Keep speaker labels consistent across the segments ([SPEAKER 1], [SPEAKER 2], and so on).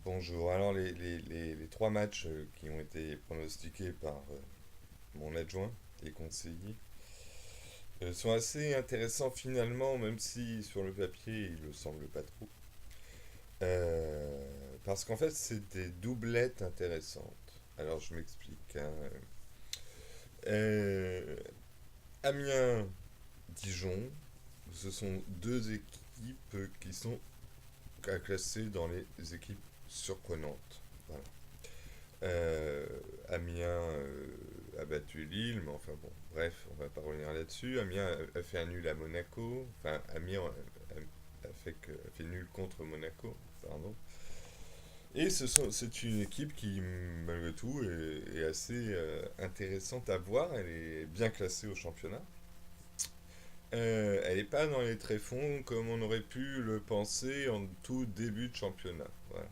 [SPEAKER 1] Bonjour. Alors les trois matchs qui ont été pronostiqués par mon adjoint et conseiller sont assez intéressants finalement, même si sur le papier il ne semble pas trop. Parce qu'en fait c'est des doublettes intéressantes. Alors je m'explique, hein. Euh, Amiens-Dijon, ce sont deux équipes qui sont à classer dans les équipes surprenantes. Voilà. Euh, Amiens a battu Lille, mais enfin bon, bref, on va pas revenir là-dessus. Amiens a fait un nul à Monaco. Enfin, Amiens a fait nul contre Monaco, pardon. Et c'est une équipe qui, malgré tout, est assez intéressante à voir. Elle est bien classée au championnat. Elle n'est pas dans les tréfonds comme on aurait pu le penser en tout début de championnat. Voilà.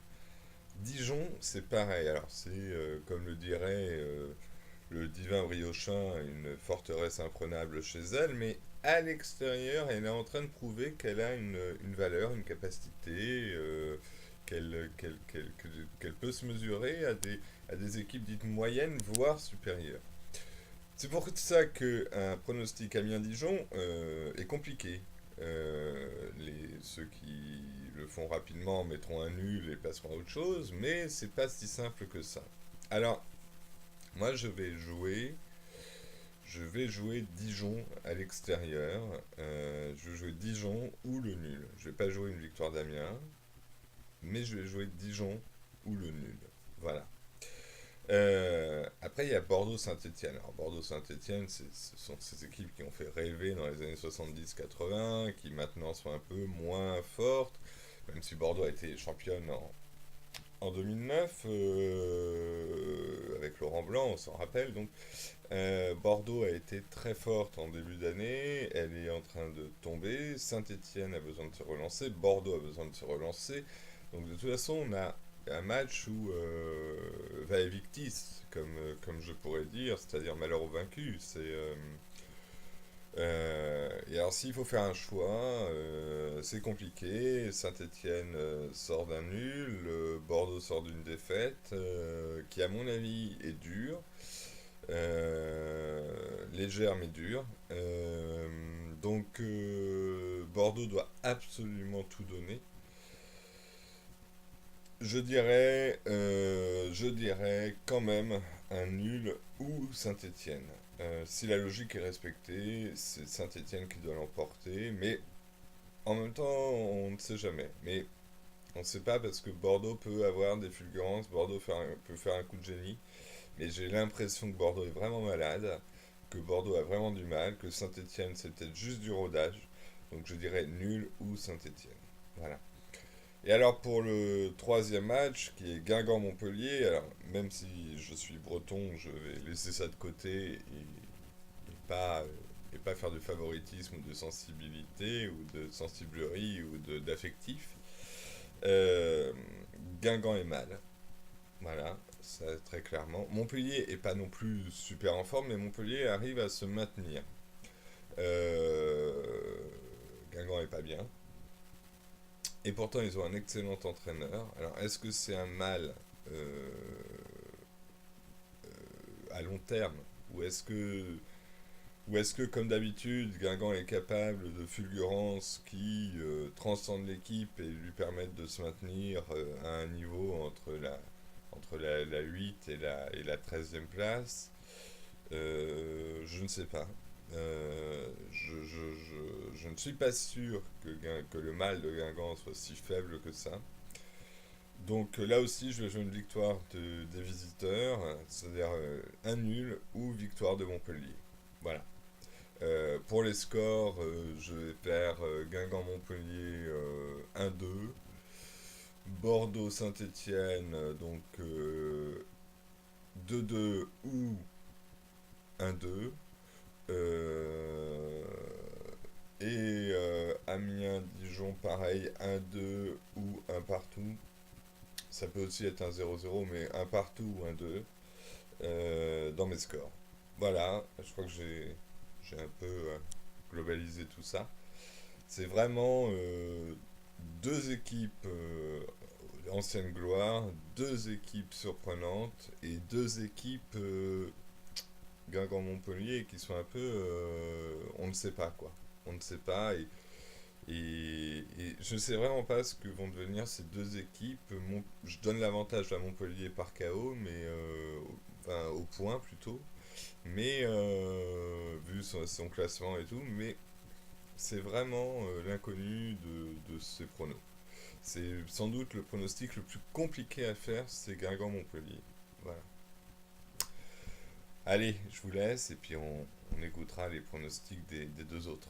[SPEAKER 1] Dijon, c'est pareil. Alors, c'est, comme le dirait le divin Briochin, une forteresse imprenable chez elle, mais à l'extérieur, elle est en train de prouver qu'elle a une valeur, une capacité, qu'elle peut se mesurer à des équipes dites moyennes, voire supérieures. C'est pour ça qu'un pronostic Amiens-Dijon est compliqué. Ceux qui le font rapidement mettront un nul et passeront à autre chose, mais c'est pas si simple que ça. Alors, moi je vais jouer Dijon à l'extérieur. Je vais jouer Dijon ou le nul. Je vais pas jouer une victoire d'Amiens, mais je vais jouer Dijon ou le nul. Voilà. Après, il y a Bordeaux-Saint-Étienne. Alors, Bordeaux-Saint-Étienne, ce sont ces équipes qui ont fait rêver dans les années 70-80, qui maintenant sont un peu moins fortes, même si Bordeaux a été championne en 2009, avec Laurent Blanc, on s'en rappelle. Donc, Bordeaux a été très forte en début d'année, elle est en train de tomber. Saint-Étienne a besoin de se relancer, Bordeaux a besoin de se relancer. Donc, de toute façon, on a un match où vae victis, comme je pourrais dire, c'est-à-dire malheur au vaincu. Et alors, s'il faut faire un choix, c'est compliqué. Saint-Étienne sort d'un nul, Bordeaux sort d'une défaite, qui, à mon avis, est dure. Légère mais dure. Bordeaux doit absolument tout donner. Je dirais quand même un nul ou Saint-Étienne. Si la logique est respectée, c'est Saint-Étienne qui doit l'emporter, mais en même temps, on ne sait jamais. Mais on ne sait pas parce que Bordeaux peut avoir des fulgurances, peut faire un coup de génie, mais j'ai l'impression que Bordeaux est vraiment malade, que Bordeaux a vraiment du mal, que Saint-Étienne c'est peut-être juste du rodage, donc je dirais nul ou Saint-Étienne. Voilà. Et alors pour le troisième match, qui est Guingamp-Montpellier, alors même si je suis breton, je vais laisser ça de côté et pas, et pas faire de favoritisme ou de sensibilité ou de sensiblerie ou d'affectif. Euh, Guingamp est mal, voilà, ça très clairement. Montpellier est pas non plus super en forme, mais Montpellier arrive à se maintenir. Euh, Guingamp est pas bien. Et pourtant, ils ont un excellent entraîneur. Alors, est-ce que c'est un mal euh, à long terme ou est-ce que, comme d'habitude, Guingamp est capable de fulgurances qui transcendent l'équipe et lui permettent de se maintenir à un niveau entre la 8 et la 13e place? Je ne sais pas. Je ne suis pas sûr que le mal de Guingamp soit si faible que ça. Donc là aussi, je vais jouer une victoire des visiteurs, c'est-à-dire un nul ou victoire de Montpellier. Voilà. Pour les scores, je vais faire Guingamp-Montpellier 1-2, Bordeaux-Saint-Étienne, 2-2 ou 1-2. Euh, Amiens-Dijon, pareil, 1-2 ou un partout. Ça peut aussi être un 0-0, mais un partout ou un 2 dans mes scores. Voilà, je crois que j'ai un peu globalisé tout ça. C'est vraiment deux équipes. ancienne gloire, deux équipes surprenantes et deux équipes Guingamp-Montpellier qui sont un peu, on ne sait pas quoi. On ne sait pas et je ne sais vraiment pas ce que vont devenir ces deux équipes. Je donne l'avantage à Montpellier par KO, mais enfin au point plutôt. Mais vu son classement et tout, mais c'est vraiment l'inconnu de ces pronos. C'est sans doute le pronostic le plus compliqué à faire, c'est Guingamp-Montpellier. Voilà. Allez, je vous laisse et puis on écoutera les pronostics des deux autres.